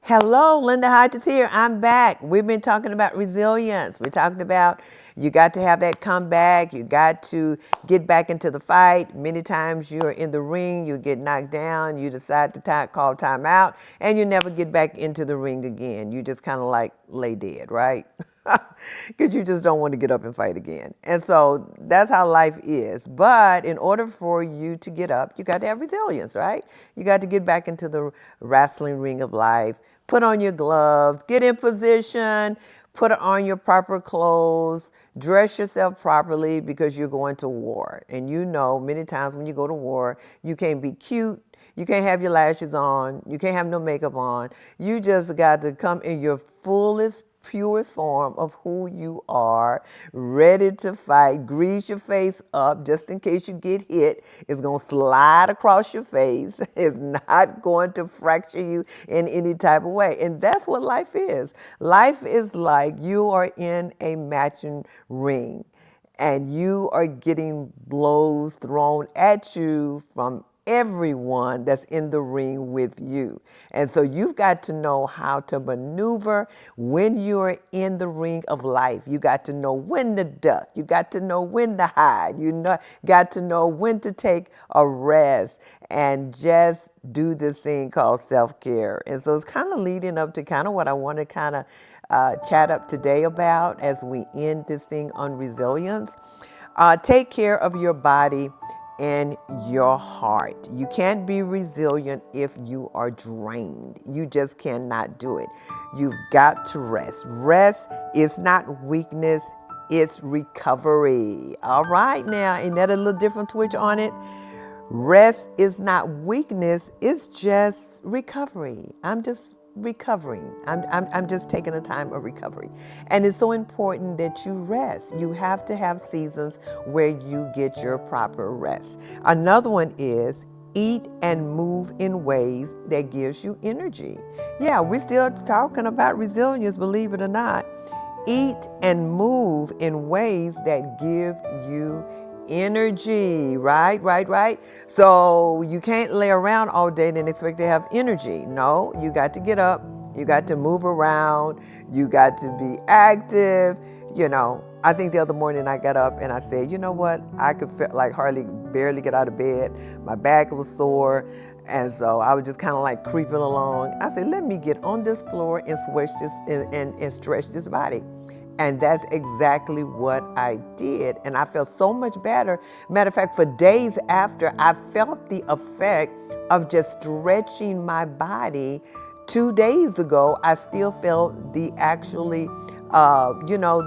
Hello, Linda Hodge is here. I'm back. We've been talking about resilience. We're talking about you got to have that comeback. You got to get back into the fight. Many times you're in the ring, you get knocked down, you decide to call time out, and you never get back into the ring again. You just kind of like lay dead, right? Because you just don't want to get up and fight again. And so that's how life is. But in order for you to get up, you got to have resilience, right? You got to get back into the wrestling ring of life, put on your gloves, get in position, put on your proper clothes, dress yourself properly because you're going to war. And you know, many times when you go to war, you can't be cute. You can't have your lashes on. You can't have no makeup on. You just got to come in your fullest, purest form of who you are, ready to fight. Grease your face up just in case you get hit. It's going to slide across your face. It's not going to fracture you in any type of way. And that's what life is. Life is like you are in a matching ring and you are getting blows thrown at you from everyone that's in the ring with you. And so you've got to know how to maneuver when you're in the ring of life. You got to know when to duck. You got to know when to hide. Got to know when to take a rest and just do this thing called self-care. And so it's kind of leading up to kind of what I want to kind of chat up today about as we end this thing on resilience. Take care of your body and your heart. You can't be resilient if you are drained. You just cannot do it. You've got to rest. Rest is not weakness, it's recovery. All right, now, ain't that a little different twitch on it? Rest is not weakness, it's just recovery. I'm just recovering. I'm just taking a time of recovery. And it's so important that you rest. You have to have seasons where you get your proper rest. Another one is eat and move in ways that gives you energy. Yeah, we're still talking about resilience, believe it or not. Eat and move in ways that give you energy, right? So you can't lay around all day and expect to have energy. No, you got to get up, you got to move around, you got to be active. You know, I think the other morning I got up and I said, you know what? I could feel like barely get out of bed. My back was sore. And so I was just kind of like creeping along. I said, let me get on this floor and stretch this body. And that's exactly what I did. And I felt so much better. Matter of fact, for days after, I felt the effect of just stretching my body. 2 days ago, I still felt the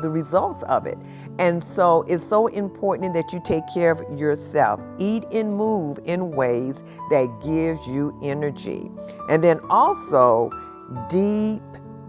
the results of it. And so it's so important that you take care of yourself. Eat and move in ways that gives you energy. And then also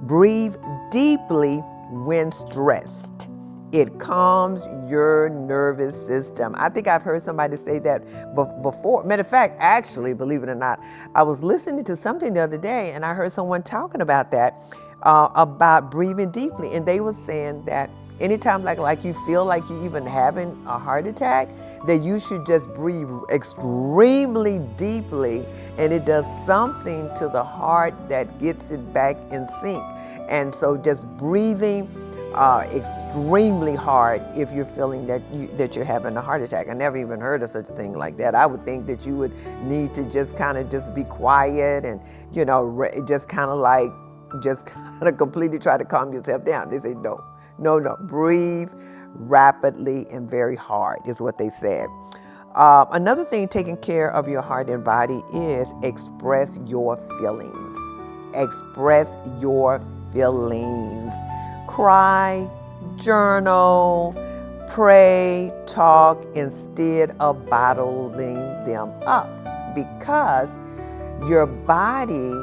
breathe deeply when stressed. It calms your nervous system. I think I've heard somebody say that before. Matter of fact, actually, believe it or not, I was listening to something the other day and I heard someone talking about that, about breathing deeply. And they were saying that anytime like you feel like you're even having a heart attack, that you should just breathe extremely deeply, and it does something to the heart that gets it back in sync. And so just breathing extremely hard if you're feeling that you're having a heart attack. I never even heard of such a thing like that. I would think that you would need to just kind of be quiet and, just kind of completely try to calm yourself down. They say, no, breathe rapidly and very hard is what they said. Another thing taking care of your heart and body is express your feelings. Express your feelings. Cry, journal, pray, talk instead of bottling them up, because your body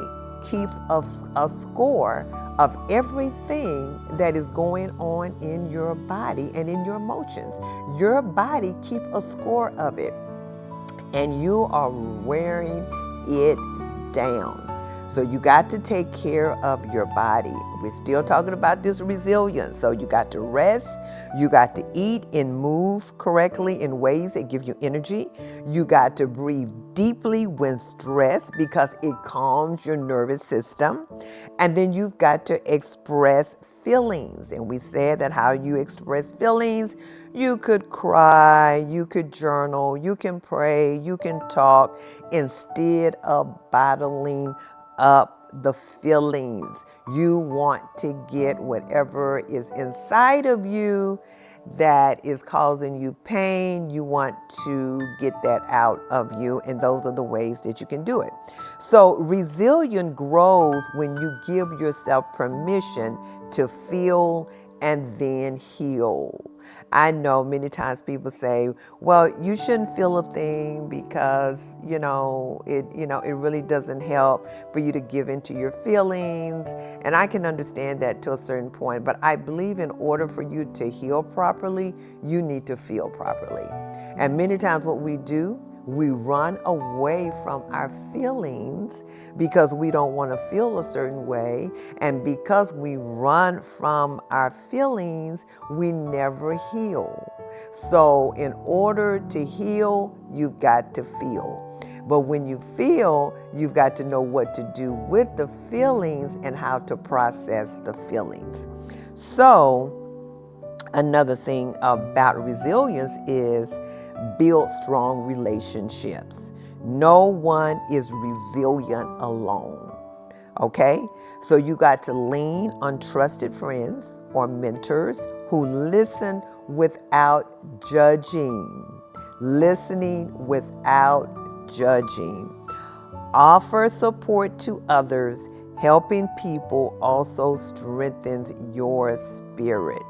keeps a score of everything that is going on in your body and in your emotions. Your body keeps a score of it, and you are wearing it down. So you got to take care of your body. We're still talking about this resilience. So you got to rest, you got to eat and move correctly in ways that give you energy. You got to breathe deeply when stressed because it calms your nervous system. And then you've got to express feelings. And we said that how you express feelings, you could cry, you could journal, you can pray, you can talk instead of bottling up the feelings. You want to get whatever is inside of you that is causing you pain. You want to get that out of you, and those are the ways that you can do it. So resilience grows when you give yourself permission to feel and then heal. I know many times people say, well, you shouldn't feel a thing because, it really doesn't help for you to give into your feelings. And I can understand that to a certain point, but I believe in order for you to heal properly, you need to feel properly. And many times what we do, we run away from our feelings because we don't want to feel a certain way. And because we run from our feelings, we never heal. So in order to heal, you've got to feel. But when you feel, you've got to know what to do with the feelings and how to process the feelings. So another thing about resilience is build strong relationships. No one is resilient alone. Okay? So you got to lean on trusted friends or mentors who listen without judging. Listening without judging. Offer support to others. Helping people also strengthens your spirit.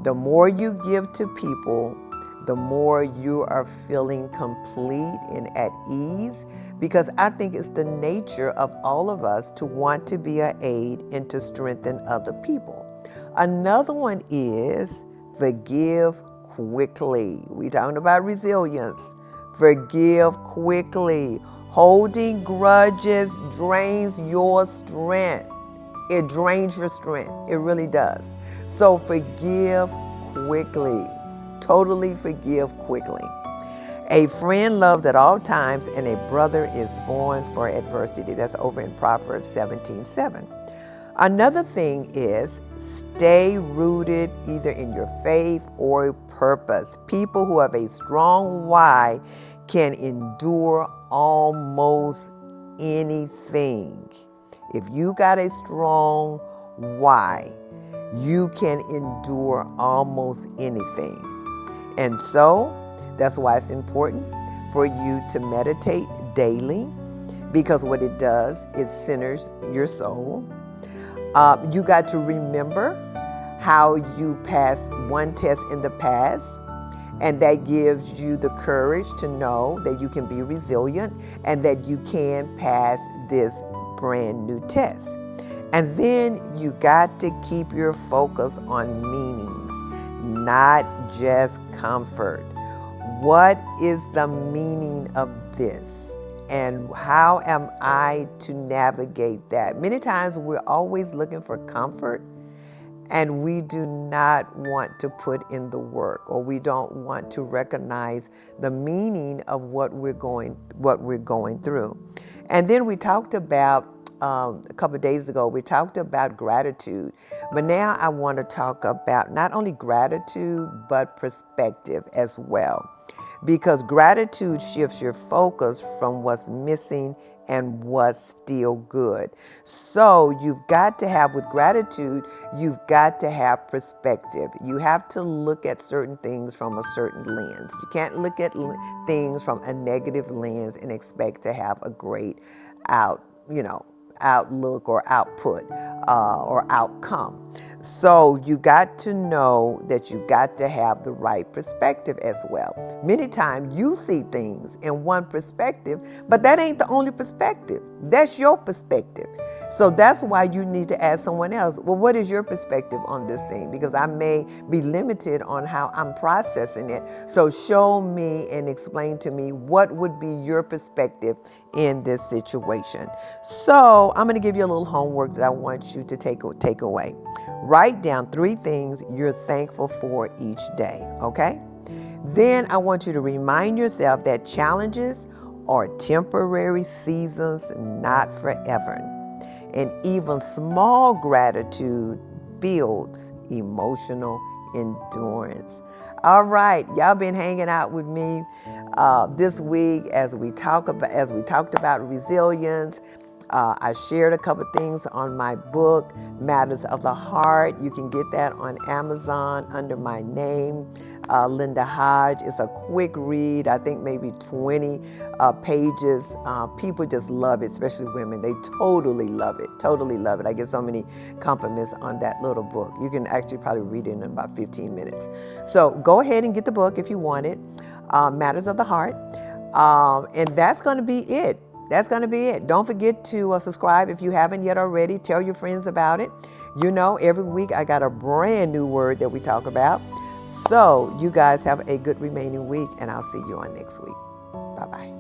The more you give to people, the more you are feeling complete and at ease, because I think it's the nature of all of us to want to be an aid and to strengthen other people. Another one is forgive quickly. We're talking about resilience. Forgive quickly. Holding grudges drains your strength. It drains your strength. It really does. So forgive quickly. Totally forgive quickly. A friend loves at all times, and a brother is born for adversity. That's over in Proverbs 17:7. Another thing is stay rooted either in your faith or purpose. People who have a strong why can endure almost anything. If you got a strong why, you can endure almost anything. And so that's why it's important for you to meditate daily, because what it does is centers your soul. You got to remember how you passed one test in the past, and that gives you the courage to know that you can be resilient and that you can pass this brand new test. And then you got to keep your focus on meanings, not just comfort. What is the meaning of this? And how am I to navigate that? Many times we're always looking for comfort, and we do not want to put in the work, or we don't want to recognize the meaning of what we're going through. And then we talked about a couple of days ago, we talked about gratitude, but now I want to talk about not only gratitude, but perspective as well. Because gratitude shifts your focus from what's missing and what's still good. So you've got to have, with gratitude, you've got to have perspective. You have to look at certain things from a certain lens. You can't look at things from a negative lens and expect to have a great outlook or output or outcome. So you got to know that you got to have the right perspective as well. Many times you see things in one perspective, but that ain't the only perspective. That's your perspective. So that's why you need to ask someone else, well, what is your perspective on this thing? Because I may be limited on how I'm processing it. So show me and explain to me what would be your perspective in this situation. So I'm going to give you a little homework that I want you to take away. Write down 3 things you're thankful for each day, okay? Then I want you to remind yourself that challenges are temporary seasons, not forever. And even small gratitude builds emotional endurance. All right, y'all been hanging out with me this week as we talked about resilience. I shared a couple things on my book, Matters of the Heart. You can get that on Amazon under my name, Linda Hodge. It's a quick read, I think maybe 20 pages. People just love it, especially women. They totally love it, totally love it. I get so many compliments on that little book. You can actually probably read it in about 15 minutes. So go ahead and get the book if you want it, Matters of the Heart. And that's going to be it. That's going to be it. Don't forget to subscribe if you haven't yet already. Tell your friends about it. You know, every week I got a brand new word that we talk about. So you guys have a good remaining week, and I'll see you on next week. Bye-bye.